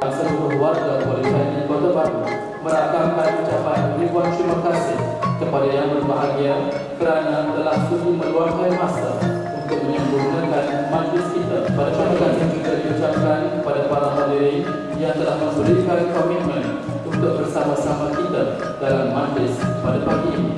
Seluruh warga Politeknik Kota Baru merakamkan ucapan ribuan terima kasih kepada yang berbahagia kerana telah sudi meluangkan masa untuk menyempurnakan majlis kita. Pada kasih juga diucapkan kepada para hadirin yang telah memberikan komitmen untuk bersama-sama kita dalam majlis pada pagi ini.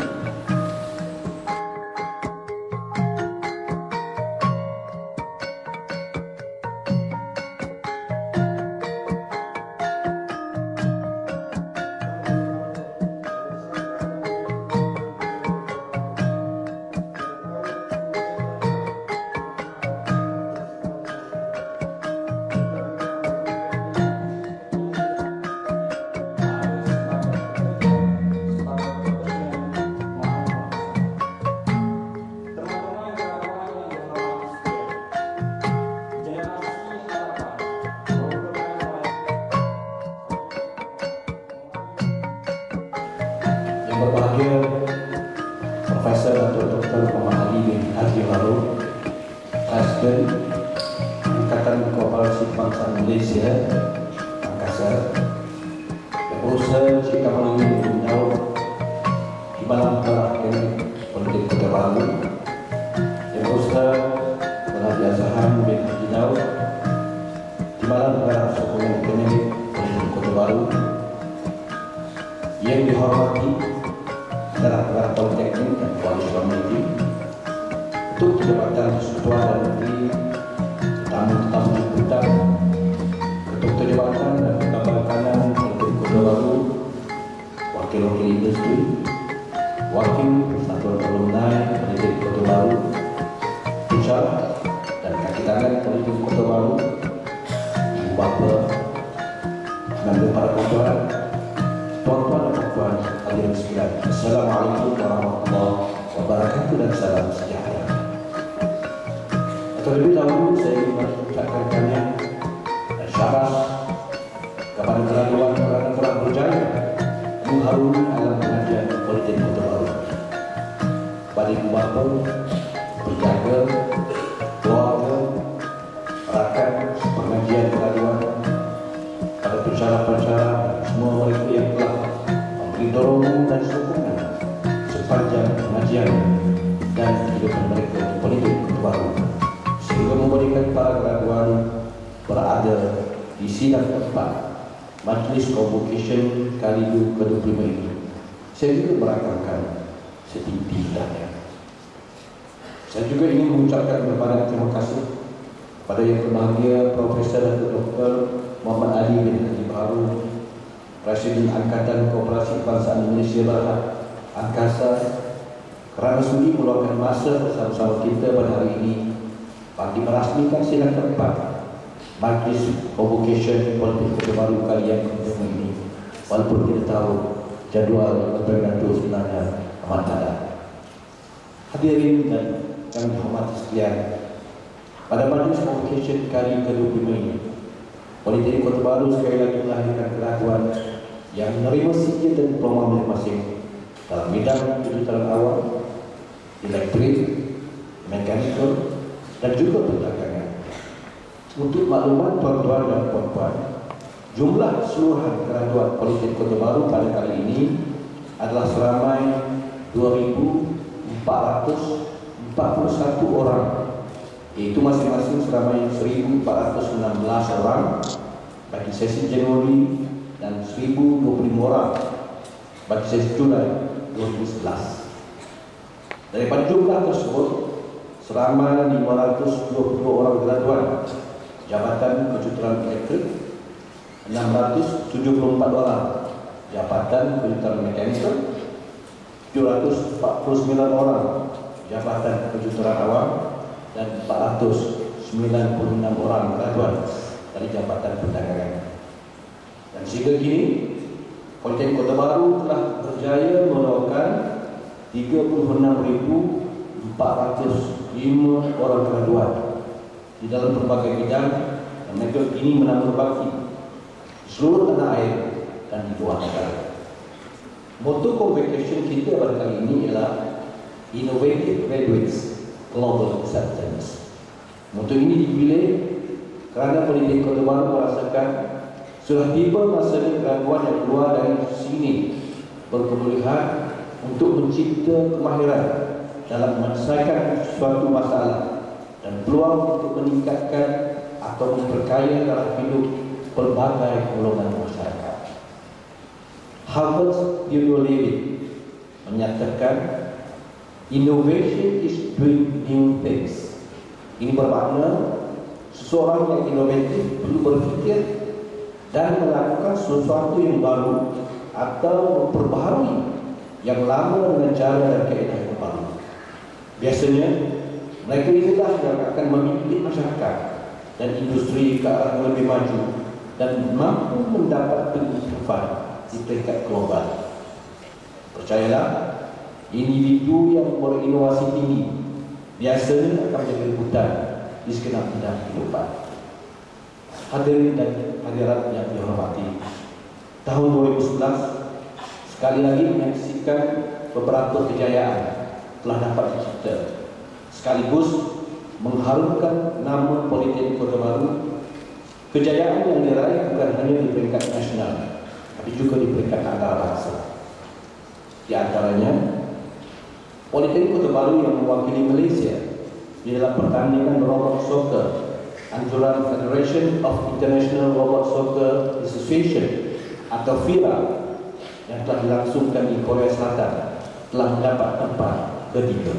Yang berbahagia Profesor atau Dr. Muhammad Ali bin Haji Maruf, Presiden Angkatan Kooperasi Bangsa Malaysia, Makassar, yang berusaha jika melalui beliau di malam terakhir politik Kota Baru, yang berusaha Nadia Zahan bin Haji Daud di malam terakhir sokongan ekonomi politik Kota Baru, yang dihormati adalah Politeknik dan Kualitas Komuniti, untuk jabatan Ketua dan Menteri, tamu-tamu jemputan, Ketua Jabatan dan Kabar Kanan Politik Kota Baru, wakil-wakil industri, wakil Persatuan Alumni Politik Kota Baru, pusat dan kaki tangan Politik Kota Baru, ibu bapa, dan para kawan, tuan-tuan dan puan hadirin sekalian, Assalamualaikum warahmatullahi wabarakatuh dan salam sejahtera. Terlebih dahulu saya ingin mengucapkan banyak syabas kepada keraduan kerana telah berjaya mengharumi alam pengajian politik Kota Baru. Kepada ibu bapa, penjaga, keluarga, rakan pengajian keraduan, pada pensyarah-pensyarah semua mereka yang telah memberi dorongan dan sokongan sepanjang pengajian dan kehidupan mereka di politik Kota Baru, sehingga memberikan para graduan berada di sidang keempat Majlis Convocation kali ke-25 ini. Saya juga merakamkan setitik-titiknya. Saya juga ingin mengucapkan kepada terima kasih kepada Yang Berbahagia Profesor Dr. Muhammad Ali bin Haji Baharun, Presiden Angkatan Koperasi Kebangsaan Malaysia Berhad Angkasa, kerana sudi meluangkan masa bersama-sama kita pada hari ini bagi merasmikan sidang keempat Majlis Convocation Politik Kota Baru kali yang ke-25 ini. Walaupun kita tahu jadual keberadaan itu sebenarnya amat padat. Hadirin dan kami hormati sekalian, pada Majlis Convocation kali ke-25 ini, Politeknik Kota Baru sekali lagi melahirkan graduan yang menerima sijil dan diploma masing-masing dalam bidang kejuruteraan awal, elektrik, mekanikal, dan juga perdagangan. Untuk maklumat tuan-tuan dan puan-puan, jumlah keseluruhan graduat Politeknik Kota Baru pada kali ini adalah seramai 2.441 orang, iaitu masing-masing seramai 1.416 orang bagi sesi Januari dan 1.025 orang bagi sesi Julai 2011. Daripada jumlah tersebut, seramai 520 orang graduan Jabatan Kejuruteraan Elektrik, 674 orang Jabatan Kejuruteraan Mekanikal, 749 orang Jabatan Kejuruteraan Awam, dan 496 orang graduan dari Jabatan Perdagangan. Dan sehingga kini Politeknik Kota Baru telah berjaya melakukan 36.405 orang graduan di dalam berbagai bidang, dan mereka kini menambah bakti di seluruh tanah air dan di luar negara. Motto convocation kita pada kali ini ialah Innovative Graduates Global Acceptance. Motto ini dipilih kerana Politeknik Kota Baru merasakan sudah tiba masanya graduan yang keluar dari sini berkebolehan untuk mencipta kemahiran dalam menyelesaikan suatu masalah dan peluang untuk meningkatkan atau memperkaya taraf hidup berbagai golongan masyarakat. Harvard University menyatakan innovation is doing new things. Ini bermakna seseorang yang inovatif perlu berfikir dan melakukan sesuatu yang baru atau memperbaharui yang lama dengan cara dan kaedah yang baru. Biasanya mereka inilah yang akan memimpin masyarakat dan industri ke arah yang lebih maju dan mampu mendapat pengiktifan di peringkat global. Percayalah, individu yang berinovasi tinggi biasanya akan menjadi rebutan di segenap bidang kehidupan. Hadirin dan hadirat yang dihormati, tahun 2011 sekali lagi menyaksikan beberapa kejayaan telah dapat dicipta, sekaligus mengharumkan nama Politeknik Kota Baru. Kejayaan yang diraih bukan hanya di peringkat nasional, tapi juga di peringkat antarabangsa. Di antaranya, Politeknik Kota Baru yang mewakili Malaysia di dalam pertandingan robot soccer anjuran Federation of International Robot Soccer Association atau FIRA yang telah dilangsungkan di Korea Selatan telah mendapat tempat ketiga.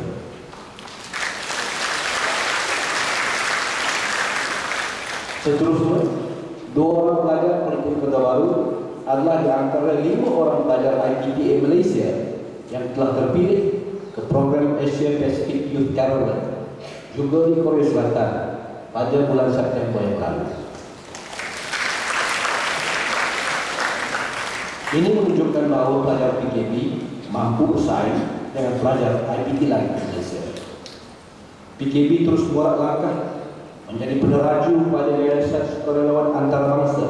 Seterusnya, 2 orang pelajar Politeknik Kota Baru adalah di antara 5 orang pelajar IPTA Malaysia yang telah terpilih ke program Asia Pacific Youth Caroline juga di Korea Selatan pada bulan September yang lalu. Ini menunjukkan bahawa pelajar PKB mampu bersaing dengan pelajar IPT lain di Malaysia. PKB terus buat langkah menjadi peneraju pada Yayasan Sukarelawan Antarabangsa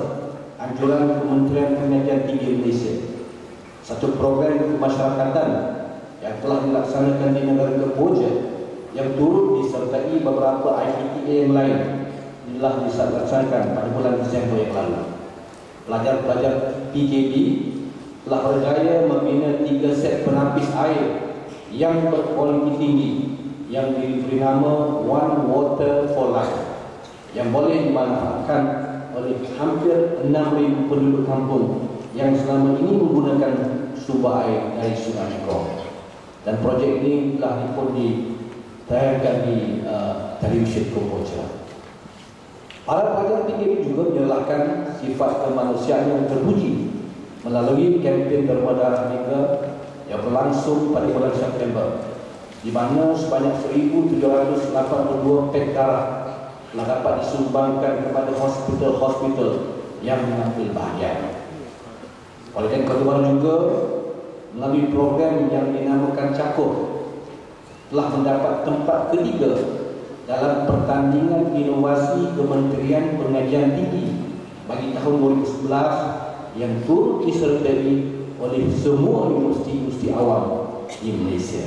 anjuran Kementerian Pendidikan Tinggi Malaysia, satu program kemasyarakatan yang telah dilaksanakan di negara Kamboja yang turut disertai beberapa IPTA yang lain telah dilaksanakan pada bulan Disember yang lalu. Pelajar-pelajar PKB telah berjaya membina 3 set penapis air yang berkualiti tinggi yang diberi nama One Water for Life, yang boleh dimanfaatkan oleh hampir 6.000 penduduk kampung yang selama ini menggunakan sumber air dari Sungai Mekong. Dan projek ini telah ditayangkan di televisyen Kamboja. Para pelajar tinggi ini juga menyerahkan sifat kemanusiaan yang terpuji melalui kempen Derma Darah Negra yang berlangsung pada bulan September, di mana sebanyak 1,782 pek darah telah dapat disumbangkan kepada hospital-hospital yang mengambil bahagian. Politeknik Kota Baru juga melalui program yang dinamakan Cakur telah mendapat tempat ketiga dalam pertandingan inovasi Kementerian Pengajian Tinggi bagi tahun 2011 yang turut disertai oleh semua universiti awam di Malaysia.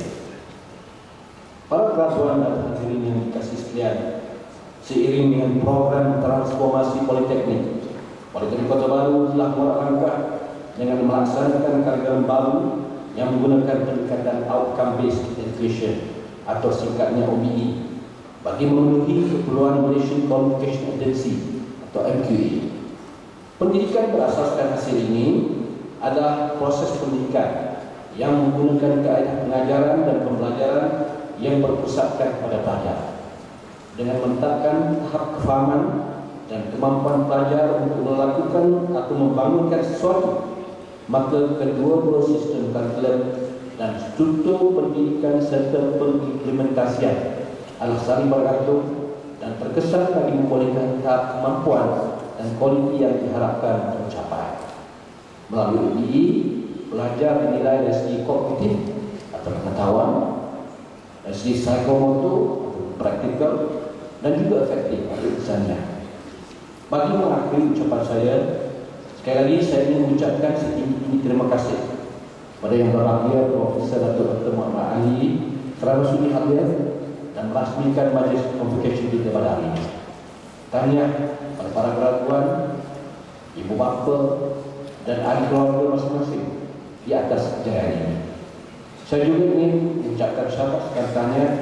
Para graduan dan hadirin yang dikasih sekalian, seiring dengan program transformasi Politeknik Kota Baru telah melangkah dengan melaksanakan kajian baru yang menggunakan pendekatan outcome based education atau singkatnya OBE bagi memenuhi keperluan Malaysian Qualification Agency atau MQA. Pendidikan berasaskan hasil ini adalah proses pendidikan yang menggunakan kaedah pengajaran dan pembelajaran yang berpusatkan pada pelajar dengan meletakkan tahap kefahaman dan kemampuan pelajar untuk melakukan atau membangunkan sesuatu. Maka kedua-dua sistem kurikulum dan struktur pendidikan serta pengimplementasian adalah saling bergantung dan terkesan bagi membolehkan tahap kemampuan dan kualiti yang diharapkan tercapai. Melalui UBE, pelajar dinilai dari segi kognitif atau pengetahuan, dari segi psikomotor atau praktikal, dan juga efektif atau misalnya. Bagi mengakhiri ucapan saya, sekali lagi saya ingin mengucapkan setinggi-tinggi terima kasih pada yang berbahagia Profesor Dr. Muhammad Ali kerana sudi hadir dan merasmikan majlis convocation kita pada hari ini. Tahniah pada para graduan, ibu bapa dan ahli keluarga masing-masing di atas kejayaan ini. Saya juga ingin mengucapkan syahadat dan tahniah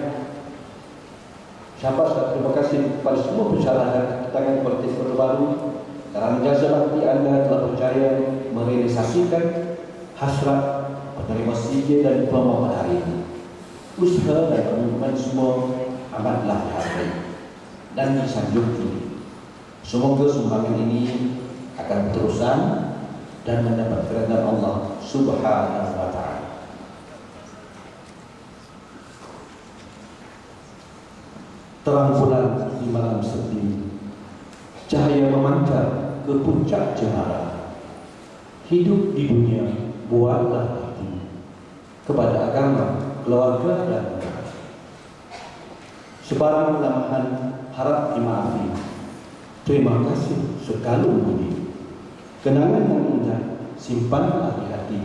terima kasih kepada semua pensyarah dan ketangan Politeknik Kota Baru kerana jasa bakti anda telah berjaya merealisasikan hasrat penerima CJ dan diploma pada hari ini. Usaha dan komitmen semua amatlah dihargai dan disanjung tinggi. Semoga sumbangan ini akan berterusan dan mendapat keridhaan Allah Subhanahu wa Ta'ala. Terang bulan di malam sepi, cahaya memancar ke puncak cemara. Hidup di dunia buatlah hati kepada agama, keluarga dan negara. Sebarang kelemahan harap dimaafi. Terima kasih sekalum budi. Kenangan yang indah simpanlah di hati.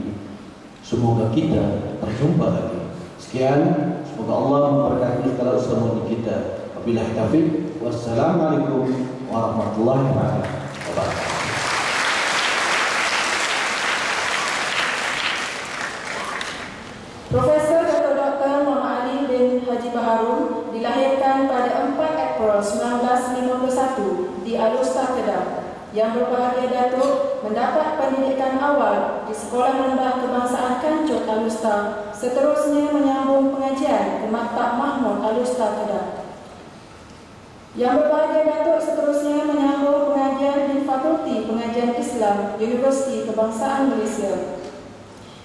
Semoga kita berjumpa lagi. Sekian, semoga Allah memberkati segala usaha kita. Wabillahi taufiq. Wassalamualaikum warahmatullahi wabarakatuh. Profesor Dr. Muhammad Ali bin Haji Baharun dilahirkan pada 4 April 1951 di Alustar, Kedah. Yang berbahagia Datuk mendapat pendidikan awal di Sekolah Rendah Kebangsaan Kancut Alustar, seterusnya menyambung pengajian ke Maktab Mahmud Alustar, Kedah. Yang berbahagia Datuk seterusnya menyambung pengajian di Fakulti Pengajian Islam Universiti Kebangsaan Malaysia.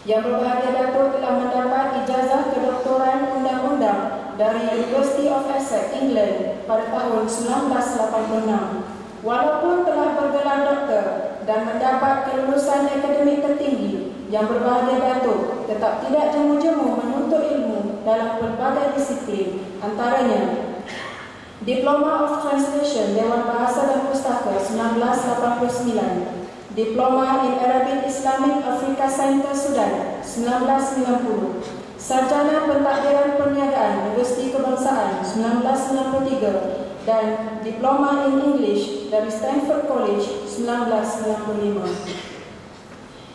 Yang berbahagia Datuk telah mendapat ijazah kedoktoran undang-undang dari University of Essex, England pada tahun 1986. Walaupun telah bergelar doktor dan mendapat kelulusan akademik tertinggi, yang berbahagia Datuk tetap tidak jemu-jemu menuntut ilmu dalam pelbagai disiplin, antaranya Diploma of Translation Dewan Bahasa dan Pustaka 1989, Diploma in Arabic Islamic Africa Center Sudan 1990, Sarjana Pentadbiran Perniagaan Universiti Kebangsaan 1993 dan Diploma in English dari Stanford College 1995.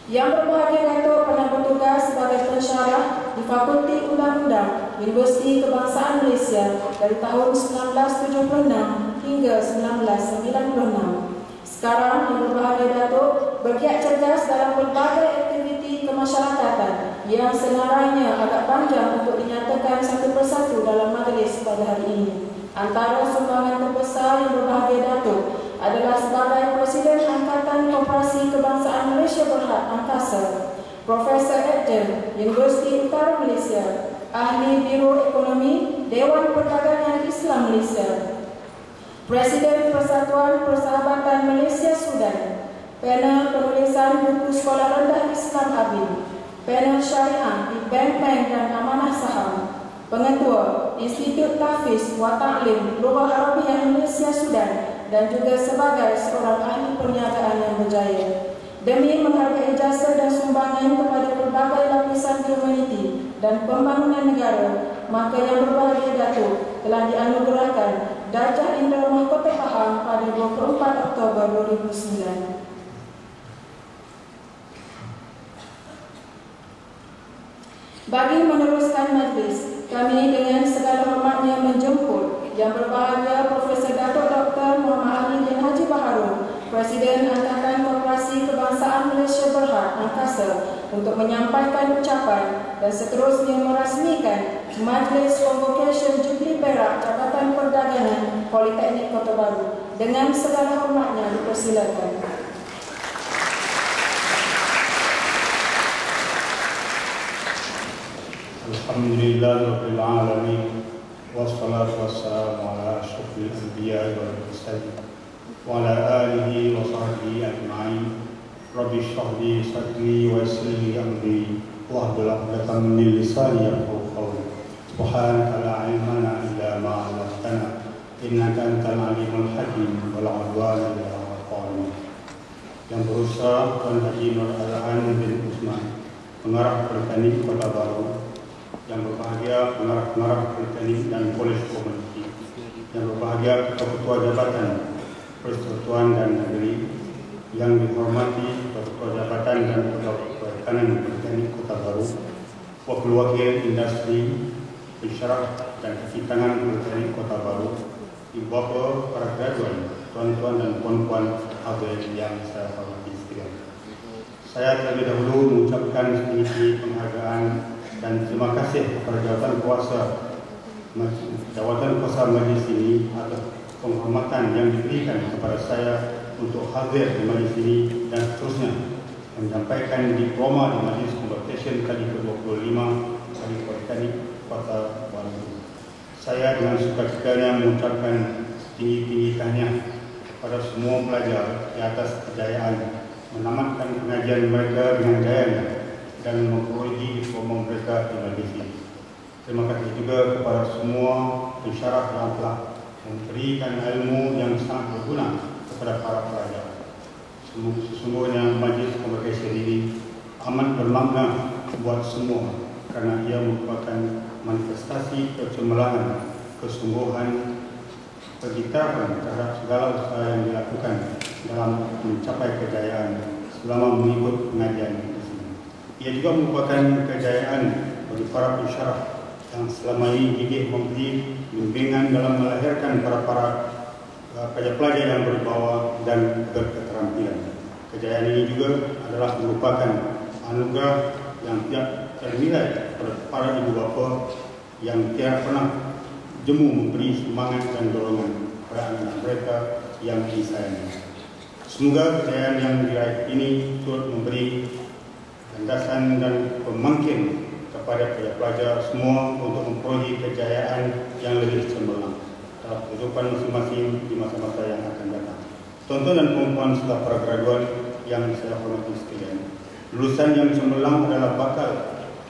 Yang berbahagia Datuk pernah bertugas sebagai pensyarah di Fakulti Undang-Undang Universiti Kebangsaan Malaysia dari tahun 1976 hingga 1996. Sekarang yang berbahagia Datuk bergiat cerdas dalam berbagai aktiviti kemasyarakatan yang senarainya agak panjang untuk dinyatakan satu persatu dalam majlis pada hari ini. Antara sumbangan terbesar yang berbahagia Datuk adalah sebagai Presiden Angkatan Koperasi Kebangsaan Malaysia Berhad Angkasa, Profesor Adjunct Universiti Utara Malaysia, Ahli Biro Ekonomi Dewan Perdagangan Islam Malaysia, Presiden Persatuan Persahabatan Malaysia Sudan, panel penulisan buku Sekolah Rendah Islam ABIN, panel syariah di bank-bank dan amanah saham, Pengetua Institut Tahfiz wa Ta'lim Lughah Arabiah Malaysia Sudan, dan juga sebagai seorang ahli perniagaan yang berjaya. Demi menghargai jasa dan sumbangan kepada berbagai lapisan komuniti dan pembangunan negara, maka yang berbahagia Datuk telah dianugerahkan Darjah Indra Mahkota Pahang pada 24 Oktober 2009. Bagi meneruskan majlis, kami dengan segala hormatnya menjemput Yang berbahagia Profesor Datuk Dr. Muhammad Ali bin Haji Baharun, Presiden Angkatan Koperasi Kebangsaan Malaysia Berhad Angkasa, untuk menyampaikan ucapan dan seterusnya merasmikan Majlis Convocation Jubli Perak Jabatan Perdagangan Politeknik Kota Baru. Dengan segala hormatnya dipersilakan. Alhamdulillahirabbil alamin. Wassalatu wassalamu ala asyrafil anbiya'i wal mursalin wa ala alihi wa sahbihi ajma'in. Rabbi shrah li sadri wa yassir li amri wahlul 'uqdatam min lisani yafqahu qawli. Subhanaka la ilma lana illa ma 'allamtana innaka antal alimul hakim wal 'udwana illa 'alal zalimin. Yang berusaha Tuan Haji Nur Azhan bin Usman, Pengarah Politeknik Kota Baru, yang berbahagia pengarah-pengarah politeknik dan kolej komuniti, yang berbahagia ketua-ketua jabatan persekutuan dan negeri, yang dihormati ketua jabatan dan ketua kanan politeknik Kota Baru, wakil-wakil industri, pensyarah dan kaki tangan politeknik Kota Baru, ibu bapa, para graduan, tuan-tuan dan puan-puan hadirin yang saya hormati sekalian. Saya terlebih dahulu mengucapkan setinggi penghargaan dan terima kasih kepada jawatan kuasa majlis ini atas penghormatan yang diberikan kepada saya untuk hadir di majlis ini dan seterusnya menyampaikan diploma di Majlis Convocation kali ke-25 dari Politeknik Kota Baru. Saya dengan sukacitanya mengucapkan tinggi-tinggi tahniah kepada semua pelajar di atas kejayaan menamatkan pengajian mereka dengan jayanya dan memperolehi diploma mereka di majlis ini. Terima kasih juga kepada semua pensyarah yang telah memberikan ilmu yang sangat berguna kepada para pelajar. Sesungguhnya majlis convocation ini amat bermakna buat semua kerana ia merupakan manifestasi kecemerlangan, kesungguhan, pergitaraan terhadap segala usaha yang dilakukan dalam mencapai kejayaan selama mengikut pengajian. Ia juga merupakan kejayaan bagi para pensyarah yang selama ini gigih memberi bimbingan dalam melahirkan para pelajar-pelajar yang berwibawa dan berketerampilan. Kejayaan ini juga adalah merupakan anugerah yang tidak ternilai kepada para ibu bapa yang tidak pernah jemu memberi semangat dan dorongan kepada anak-anak mereka yang disayangnya. Semoga kejayaan yang diraih ini turut memberi landasan dan pemangkin kepada pelajar semua untuk memperolehi kejayaan yang lebih cemerlang dalam kehidupan masing-masing di masa-masa yang akan datang. Tuan-tuan dan puan-puan serta para graduan yang saya hormati sekalian, lulusan yang cemerlang adalah bakal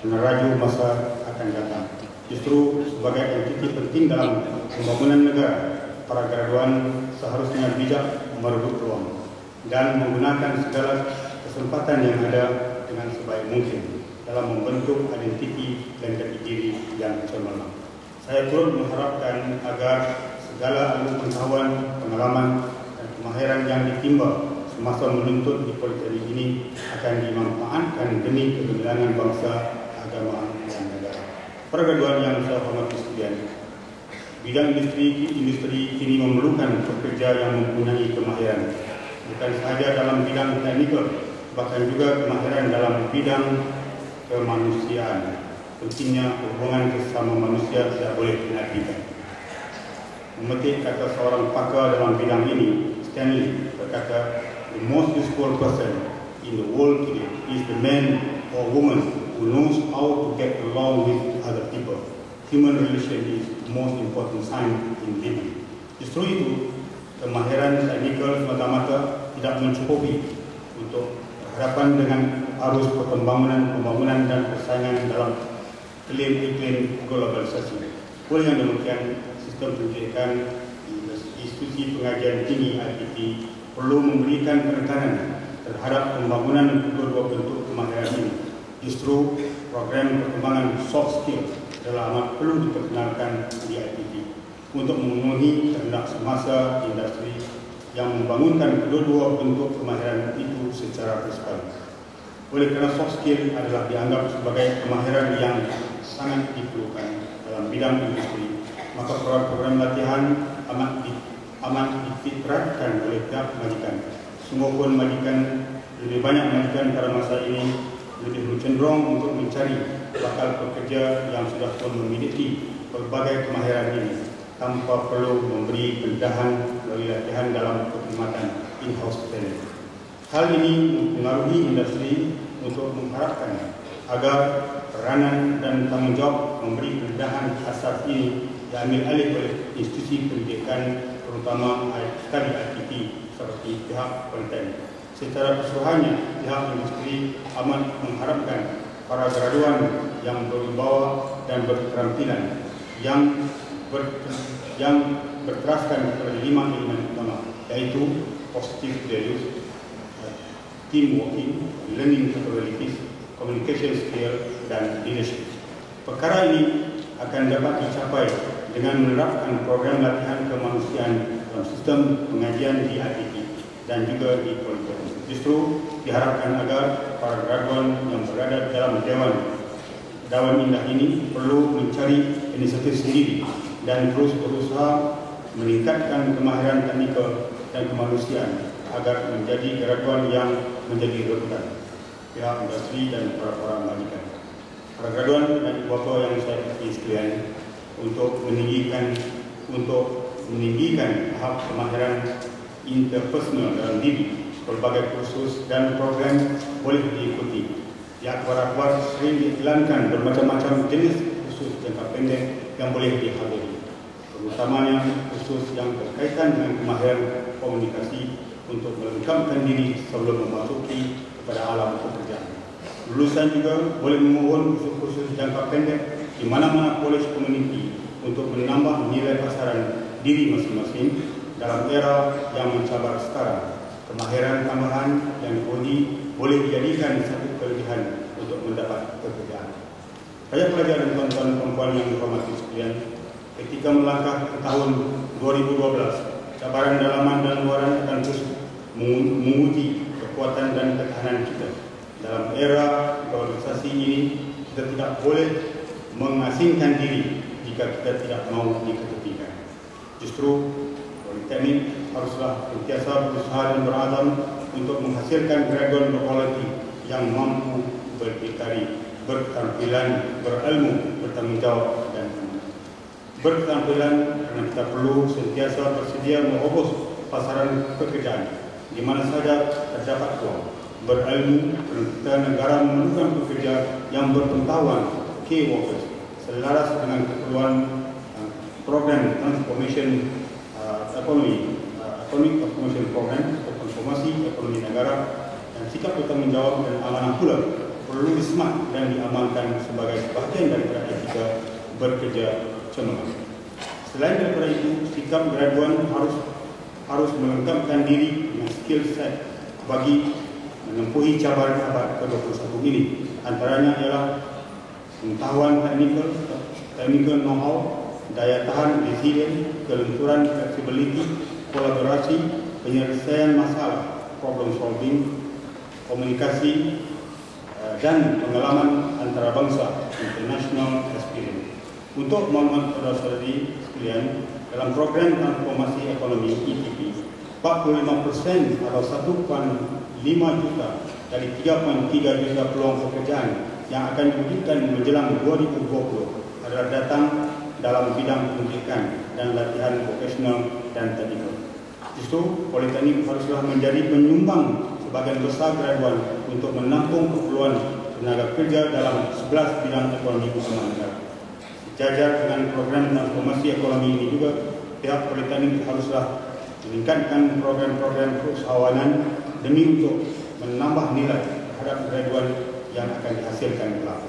meneraju masa akan datang. Justru sebagai entiti penting dalam pembangunan negara, para graduan seharusnya bijak merebut peluang dan menggunakan segala kesempatan yang ada dengan sebaik mungkin dalam membentuk identiti dan jati diri yang cemerlang. Saya turut mengharapkan agar segala ilmu pengetahuan, pengalaman dan kemahiran yang ditimba semasa menuntut di politeknik ini akan dimanfaatkan demi kegemilangan bangsa, agama dan negara. Para graduan yang saya hormati sekalian, Bidang industri kini memerlukan pekerja yang mempunyai kemahiran, bukan sahaja dalam bidang teknikal, bahkan juga kemahiran dalam bidang kemanusiaan. Pentingnya hubungan bersama manusia tidak boleh diabaikan. Memetik kata seorang pakar dalam bidang ini, Stanley, berkata, "The most useful person in the world today is the man or woman who knows how to get along with other people. Human relation is the most important sign in living." Justru itu, kemahiran teknikal semata-mata tidak mencukupi untuk berhadapan dengan arus pembangunan dan persaingan dalam iklim globalisasi. Oleh yang demikian, sistem pendidikan institusi pengajian tinggi IPT perlu memberikan penekanan terhadap pembangunan kedua bentuk kemahiran ini. Justru program perkembangan soft skill adalah amat perlu diperkenalkan di IPT untuk memenuhi kehendak semasa industri yang membangunkan kedua bentuk kemahiran itu secara bersekali. Oleh kerana soft skill adalah dianggap sebagai kemahiran yang sangat diperlukan dalam bidang industri, maka program latihan amat difitrahkan oleh pihak majikan. Sungguh pun lebih banyak majikan pada masa ini lebih cenderung untuk mencari bakal pekerja yang sudah pun memiliki berbagai kemahiran ini tanpa perlu memberi pendedahan melalui latihan dalam perkhidmatan in-house training. Hal ini mempengaruhi industri untuk mengharapkan agar peranan dan tanggungjawab memberi pendedahan asas ini diambil alih oleh institusi pendidikan, terutama tadi IPT seperti pihak Politeknik. Secara keseluruhannya, pihak industri amat mengharapkan para graduan yang berwibawa dan berketerampilan yang berteraskan kepada 5 elemen utama, yaitu positive values, team working, learning capabilities, communication skill, dan leadership. Perkara ini akan dapat dicapai dengan menerapkan program latihan kemanusiaan dalam sistem pengajian di IPT dan juga di Politeknik. Justru diharapkan agar para graduan yang berada dalam Dewan Indah ini perlu mencari inisiatif sendiri dan terus berusaha meningkatkan kemahiran teknikal dan kemanusiaan agar menjadi graduan yang menjadi rebutan pihak industri dan para majikan. Para graduan dan ibu bapa yang saya hormati sekalian, untuk meninggikan tahap kemahiran interpersonal dalam diri, berbagai kursus dan program boleh diikuti. Di akhbar-akhbar sering diiklankan bermacam-macam jenis kursus jangka pendek yang boleh dihadiri, terutamanya kursus yang berkaitan dengan kemahiran komunikasi untuk melengkapkan diri sebelum memasuki kepada alam pekerjaan. Lulusan juga boleh memohon kursus-kursus jangka pendek di mana-mana kolej komuniti untuk menambah nilai pasaran diri masing-masing dalam era yang mencabar sekarang. Kemahiran tambahan yang diuji boleh dijadikan satu kelebihan untuk mendapat pekerjaan. Saya pelajar dan tuan-tuan perempuan yang dihormati sekalian, ketika melangkah ke tahun 2012, cabaran dalaman dan luaran akan terus menguji kekuatan dan ketahanan kita. Dalam era globalisasi ini, kita tidak boleh mengasingkan diri jika kita tidak mau diketepikan. Justru Politeknik haruslah sentiasa berusaha dan berazam untuk menghasilkan graduan berkualiti yang mampu berdikari, berketerampilan, berilmu, bertanggungjawab dan berketerampilan, karena kita perlu sentiasa bersedia merobos pasaran pekerjaan di mana saja terdapat peluang. Berilmu, kerana kita negara memerlukan pekerja yang berpengetahuan, key workers, selaras dengan keperluan program transformation economic transformation program atau transformasi ekonomi negara, dan sikap bertanggungjawab dan amanah pula perlu disemat dan diamalkan sebagai sebahagian daripada etika bekerja cemerlang. Selain daripada itu, sikap graduan harus melengkapkan diri dengan skill set bagi menempuhi cabaran abad ke-21 ini. Antaranya ialah pengetahuan technical know-how, daya tahan, resilient, kelenturan, flexibility, kolaborasi, penyelesaian masalah, problem solving, komunikasi, dan pengalaman antarabangsa, international experience. Untuk maklumat saudara-saudari sekalian, dalam program transformasi ekonomi ETP, 45% atau 1.5 juta dari 3.3 juta peluang pekerjaan yang akan diwujudkan menjelang 2020 adalah datang dalam bidang pendidikan dan latihan vokasional dan teknikal. Justru Politeknik haruslah menjadi penyumbang sebagian besar graduan untuk menampung keperluan tenaga kerja dalam 11 bidang ekonomi utama negara. Sejajar dengan program transformasi ekonomi ini juga, pihak Politeknik haruslah meningkatkan program-program keusahawanan demi untuk menambah nilai terhadap graduan yang akan dihasilkan kelak.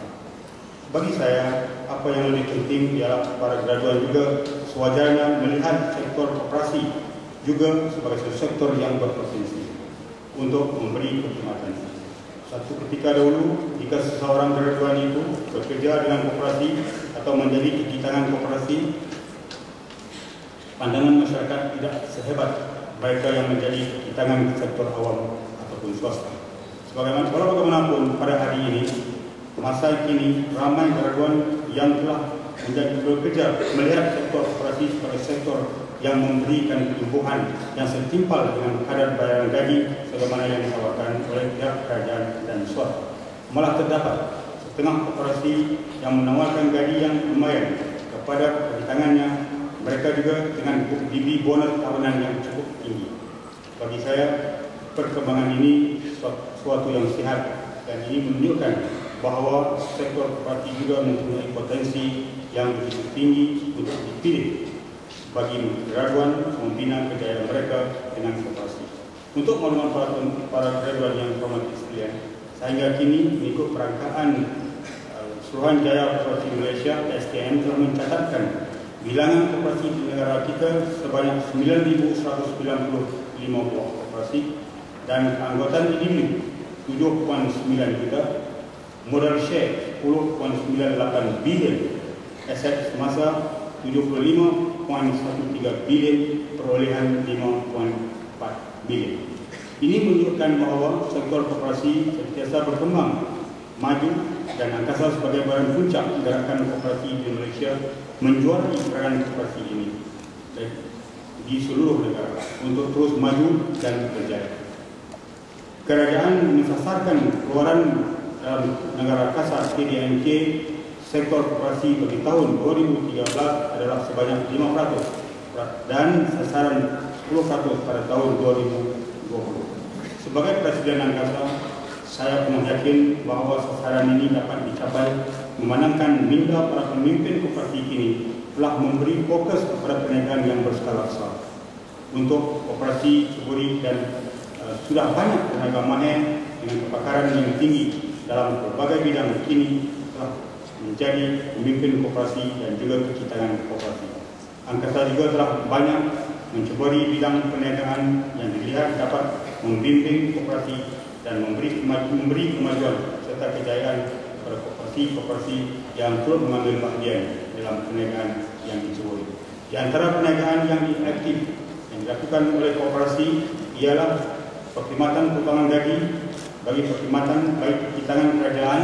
Bagi saya, apa yang lebih penting ialah para graduan juga sewajarnya melihat sektor koperasi juga sebagai sektor yang berpotensi untuk memberi perkhidmatan. Satu ketika dahulu, jika seseorang graduan itu bekerja dengan koperasi atau menjadi cuci tangan koperasi, pandangan masyarakat tidak sehebat mereka yang menjadi cuci tangan sektor awam ataupun swasta. Bagaimanapun pada hari ini, masa kini ramai graduan yang telah menjadi bekerja melihat sektor koperasi sebagai sektor yang memberikan pertumbuhan yang setimpal dengan kadar bayaran gaji sebagaimana yang ditawarkan oleh pihak kerajaan dan swasta. Malah terdapat setengah koperasi yang menawarkan gaji yang lumayan kepada pekerja. Mereka juga dengan diberi bonus tahunan yang cukup tinggi. Bagi saya, perkembangan ini suatu yang sehat dan ini menunjukkan bahawa sektor koperasi juga mempunyai potensi yang begitu tinggi untuk dipilih bagi graduan membina kejayaan mereka dengan koperasi. Untuk maklumat para graduan yang hormat sekalian, sehingga kini mengikut perangkaan Suruhan Jaya Koperasi Malaysia SKM telah mencatatkan bilangan koperasi di negara kita sebanyak 9,195 buah koperasi dan keanggotaan individu 7.9 juta, modal share 10.98 bilion, aset semasa 75.13 bilion, perolehan 5.4 bilion. Ini menunjukkan bahawa sektor koperasi sentiasa berkembang, maju dan angkasa sebagai barang puncak gerakan koperasi di Malaysia menjuarai peranan koperasi ini di seluruh negara untuk terus maju dan berjaya. Kerajaan mensasarkan keluaran dalam negara kasar KDNK sektor koperasi bagi tahun 2013 adalah sebanyak 5% dan sasaran 10% pada tahun 2020. Sebagai Presiden Angkasa, saya penuh yakin bahawa sasaran ini dapat dicapai memandangkan minda para pemimpin koperasi kini telah memberi fokus kepada perniagaan yang berskala besar. Untuk koperasi ceburi dan sudah banyak tenaga mahir dengan kepakaran yang tinggi dalam berbagai bidang kini telah menjadi pemimpin koperasi dan juga cuci tangan koperasi. Angkasa juga telah banyak menceburi bidang perniagaan yang dilihat dapat membimbing koperasi dan memberi kemajuan serta kejayaan kepada koperasi yang turut mengambil bahagian dalam perniagaan yang diceburi. Di antara perniagaan yang aktif yang dilakukan oleh koperasi ialah perkhidmatan potongan gaji bagi perkhidmatan baik cuci tangan kerajaan,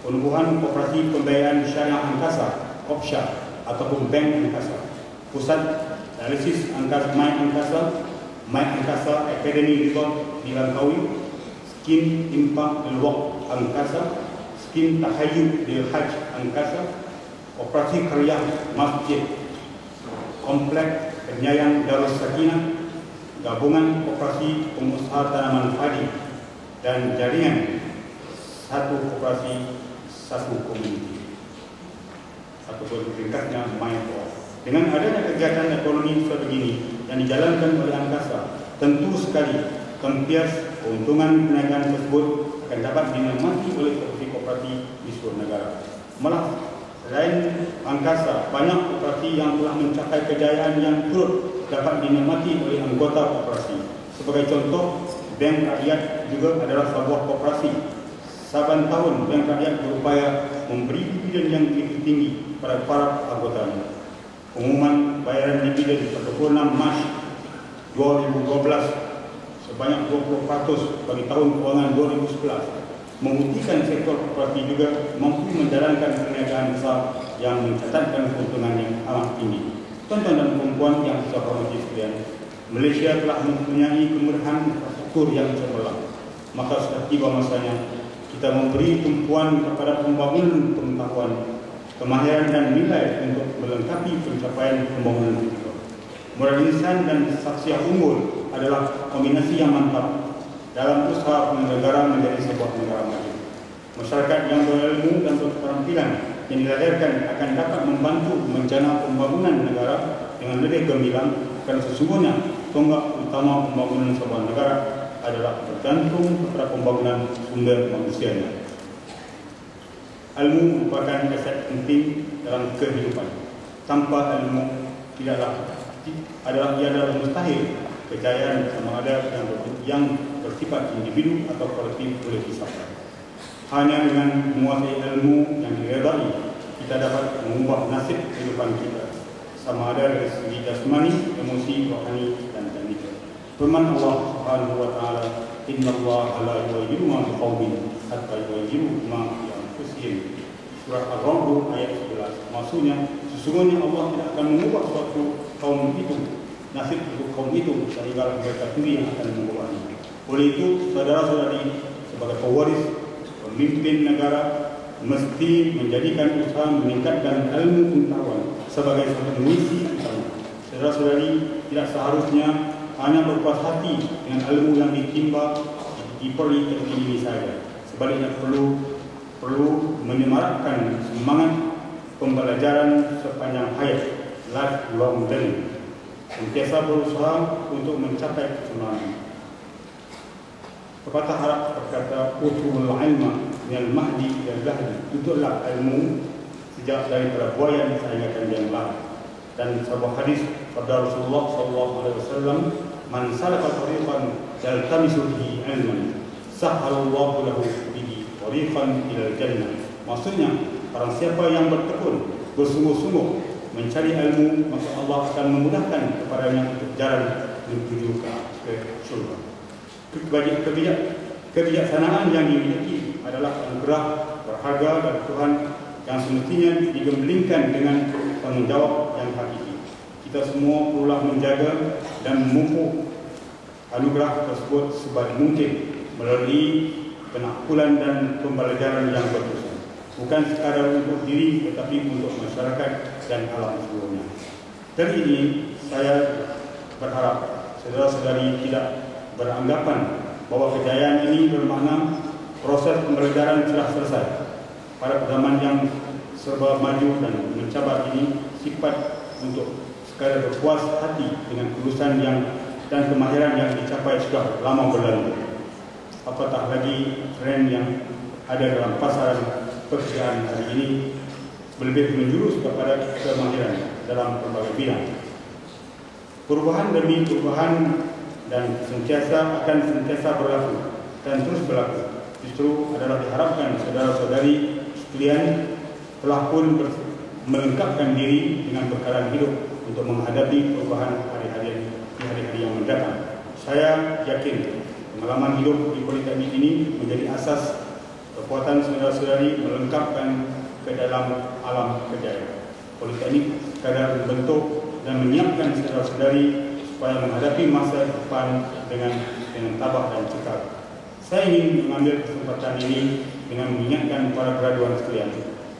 penubuhan koperasi pembiayaan syariah angkasa (OPSYA) ataupun bank angkasa, pusat analisis angkasa My Angkasa Academy Resort di Langkawi, skim impak Delwak Angkasa, skim Tahayyu Dil Haj Angkasa, operasi karya masjid, komplek penyayang Darus Sakinah, gabungan koperasi pengusaha tanaman padi dan jaringan satu koperasi satu komuniti atau ringkasnya MyCo. Dengan adanya kegiatan ekonomi seperti ini yang dijalankan oleh Angkasa, tentu sekali tempias keuntungan perniagaan tersebut akan dapat dinikmati oleh koperasi di seluruh negara. Malah selain Angkasa, banyak koperasi yang telah mencapai kejayaan yang turut dapat dinikmati oleh anggota koperasi. Sebagai contoh, Bank Rakyat juga adalah sebuah koperasi. Saban tahun, Bank Rakyat berupaya memberi dividen yang begitu tinggi pada para anggotanya. Pengumuman bayaran dividen pada 26 Mac 2012 sebanyak 20% bagi tahun kewangan 2011 membuktikan sektor koperasi juga mampu menjalankan perniagaan besar yang mencatatkan keuntungan yang amat tinggi. Tuan-tuan dan perempuan yang saya hormati sekalian, Malaysia telah mempunyai kemudahan infrastruktur yang cemerlang. Maka sudah tiba masanya kita memberi tumpuan kepada pembangunan pengetahuan, kemahiran dan nilai untuk melengkapi pencapaian pembangunan kita. Modal insan dan saksiah unggul adalah kombinasi yang mantap dalam usaha negara menjadi sebuah negara maju. Masyarakat yang berilmu dan berketerampilan yang dilahirkan akan dapat membantu merencana pembangunan negara dengan lebih gemilang, kerana sesungguhnya tonggak utama pembangunan sebuah negara adalah bergantung kepada pembangunan sumber manusianya. Ilmu merupakan aset penting dalam kehidupan. Tanpa ilmu adalah mustahil kejayaan sama ada yang bersifat individu atau kolektif boleh dicapai. Hanya dengan menguasai ilmu yang diredai, kita dapat mengubah nasib kehidupan kita, sama ada dari segi jasmani, emosi, rohani dan teknikal. Firman Allah Subhanahu wa taala, "Innallaha la yughayyiru ma biqaumin hatta yughayyiru ma bi anfusihim." Surah Ar-Ra'd ayat 11. Maksudnya, sesungguhnya Allah tidak akan mengubah suatu kaum itu, nasib untuk kaum itu, sehingga mereka sendiri yang akan mengubahnya. Oleh itu, saudara-saudari, sebagai pewaris, pemimpin negara mesti menjadikan usaha meningkatkan ilmu pengetahuan sebagai satu misi utama. Saudara-saudari, tidak seharusnya hanya berpuas hati dengan ilmu yang ditimba di peri ini saja. Sebaliknya perlu menyemarakkan semangat pembelajaran sepanjang hayat, lifelong learning, sentiasa berusaha untuk mencapai kesempurnaan. Pepatah Arab berkata, "Utul ilma minal mahdi ilal lahdi." Tutuplah ilmu sejak daripada buaya sehingga yang lahir. Dan sebuah hadis sabda Rasulullah SAW, "Man salaka tariqan yaltamisu bihi ilman, sahhalallahu lahu bihi tariqan ilal jannah." Maksudnya, barang siapa yang bertekun, bersungguh-sungguh mencari ilmu, maka Allah akan memudahkan kepadanya untuk jalan menuju ke syurga. Kebijaksanaan yang dimiliki adalah anugerah berharga dari Tuhan yang semestinya digemblingkan dengan tanggungjawab yang hakiki. Kita semua perlulah menjaga dan memupuk anugerah tersebut sebaik mungkin melalui penakbulan dan pembelajaran yang berterusan. Bukan sekadar untuk diri, tetapi untuk masyarakat dan alam seluruhnya. Dari ini, saya berharap saudara-saudari tidak beranggapan bahwa kejayaan ini bermakna proses pembelajaran sudah selesai. Pada zaman yang serba maju dan mencabar ini, sifat untuk sekadar berpuas hati dengan kelulusan dan kemahiran yang dicapai sudah lama berlalu. Apatah lagi tren yang ada dalam pasaran pekerjaan hari ini lebih menjurus kepada kemahiran dalam berbagai bidang. Perubahan demi perubahan dan akan sentiasa berlaku dan terus berlaku. Justru adalah diharapkan saudara-saudari sekalian telah pun melengkapkan diri dengan bekalan hidup untuk menghadapi perubahan hari-hari yang mendatang. Saya yakin pengalaman hidup di Politeknik ini menjadi asas kekuatan saudara-saudari melengkapkan ke dalam alam kejayaan. Politeknik sekadar membentuk dan menyiapkan saudara-saudari supaya menghadapi masa depan dengan tabah dan cekal. Saya ingin mengambil kesempatan ini dengan mengingatkan para graduan sekalian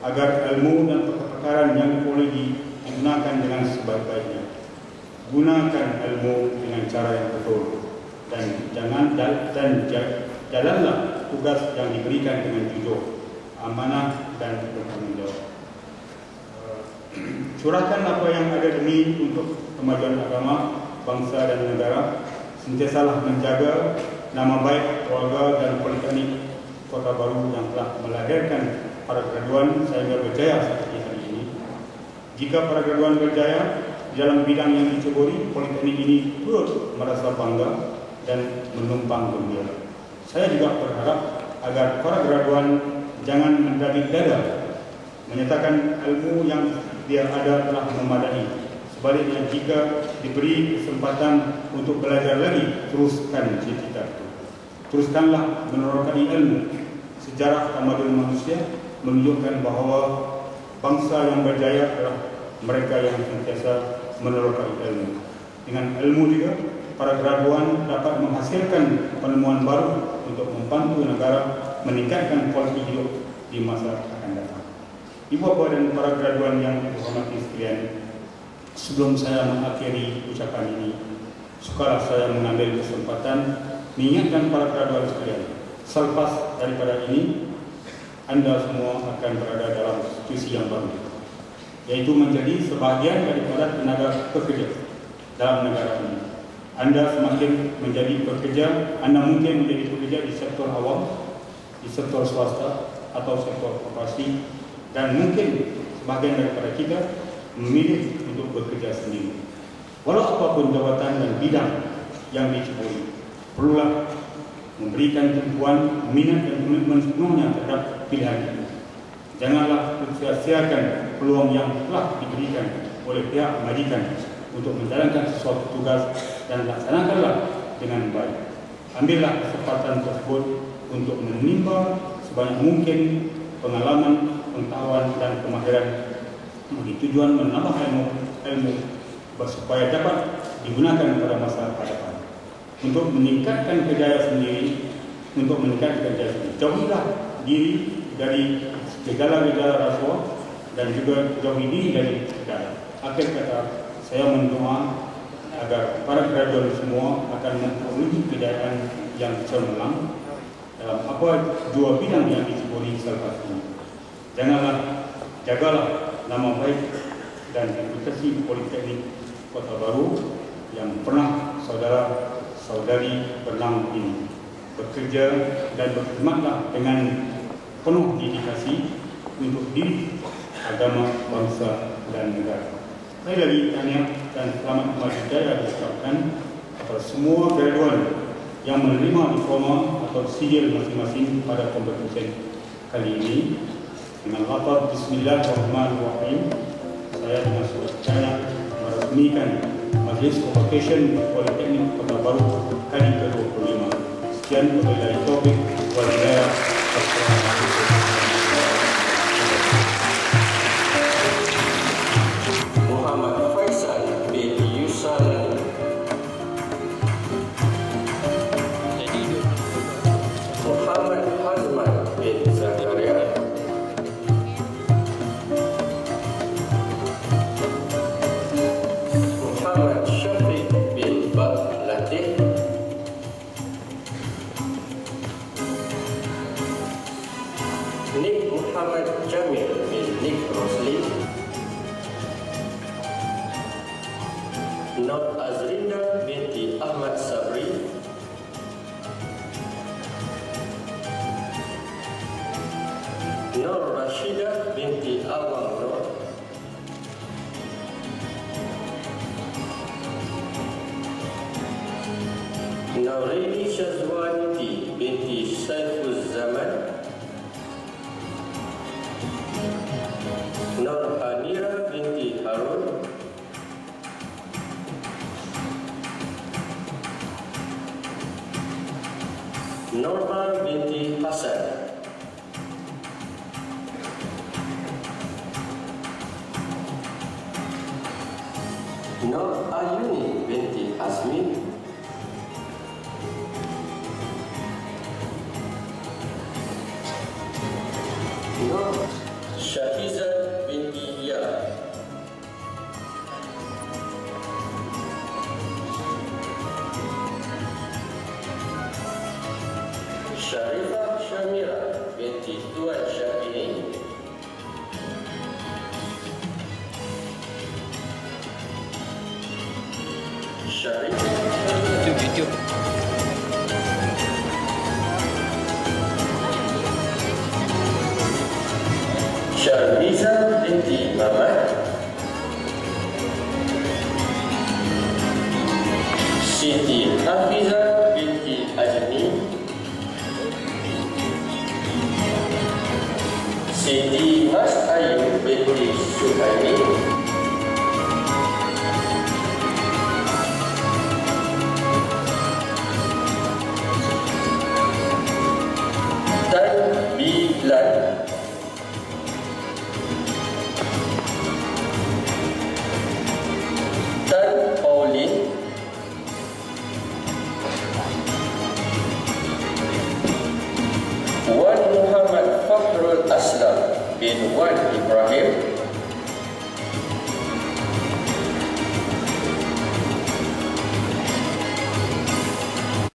agar ilmu dan pertukaran yang boleh digunakan dengan sebaik-baiknya. Gunakan ilmu dengan cara yang betul dan jalanlah tugas yang diberikan dengan jujur, amanah dan bertanggung jawab. Curahkan apa yang ada demi untuk kemajuan agama, bangsa dan negara. Sentiasalah menjaga nama baik keluarga dan Politeknik Kota Baru yang telah melahirkan para graduan sehingga berjaya seperti hari ini. Jika para graduan berjaya dalam bidang yang diceburi, Politeknik ini turut merasa bangga dan menumpang gembira. Saya juga berharap agar para graduan jangan mendadik dada menyatakan ilmu yang dia ada telah memadai. Sebaliknya, jika diberi kesempatan untuk belajar lagi, teruskan cita-cita itu. Teruskanlah menerokai ilmu. Sejarah kemajuan manusia menunjukkan bahawa bangsa yang berjaya adalah mereka yang sentiasa menerokai ilmu. Dengan ilmu juga, para graduan dapat menghasilkan penemuan baru untuk membantu negara meningkatkan kualiti hidup di masa akan datang. Ibu bapa dan para graduan yang dihormati sekalian, sebelum saya mengakhiri ucapan ini, sukalah saya mengambil kesempatan mengingatkan para graduan sekalian, selepas daripada ini, anda semua akan berada dalam situasi yang baru, yaitu menjadi sebahagian daripada tenaga pekerja dalam negara ini. Anda semakin menjadi pekerja, anda mungkin menjadi pekerja di sektor awam, di sektor swasta atau sektor korporasi, dan mungkin sebahagian daripada kita memilih untuk bekerja sendiri. Walau apapun jawatan dan bidang yang diceburi, perlulah memberikan tumpuan, minat dan komitmen sepenuhnya terhadap pilihan itu. Janganlah sia-siakan peluang yang telah diberikan oleh pihak majikan untuk menjalankan sesuatu tugas dan laksanakanlah dengan baik. Ambillah kesempatan tersebut untuk menimba sebanyak mungkin pengalaman, pengetahuan dan kemahiran bagi tujuan menambah ilmu supaya dapat digunakan pada masa hadapan. Untuk meningkatkan kerjaya sendiri, jauhilah diri dari gejala-gejala rasuah dan juga jauhi diri dari negara. Akhir kata, saya mendoa agar para graduan semua akan memperoleh kejayaan yang cemerlang dalam apa dua bidang yang diceburi selepas ini. Jagalah nama baik dan reputasi Politeknik Kota Baru yang pernah saudara-saudari bernama ini bekerja dan berkhidmatlah dengan penuh dedikasi untuk diri, agama, bangsa dan negara. Sekali lagi tahniah dan selamat kembali jaya diucapkan kepada semua graduan yang menerima diploma atau sijil masing-masing pada kompetisi kali ini. Dengan lafaz Bismillahirrahmanirrahim, saya dengan surat percaya meresmikan Majlis Convocation Politeknik Kota Baru kali ke-25. Sekian, wabillahi taufiq wal hidayah. Nur Azrinda binti Ahmad Sabri, Nur Rashidah binti Awang Nur, Naurini Syazwaniti binti Saifuz Zaman, Nur Hanira binti Harun, Norma binti Hasan, Nur Ayuni binti Azmi, Nur Syahizat binti Ya, Syarifah Syamira binti Tuan Syafi'i, Syarifah Wan Muhammad Fakhrul Aslam bin Wan Ibrahim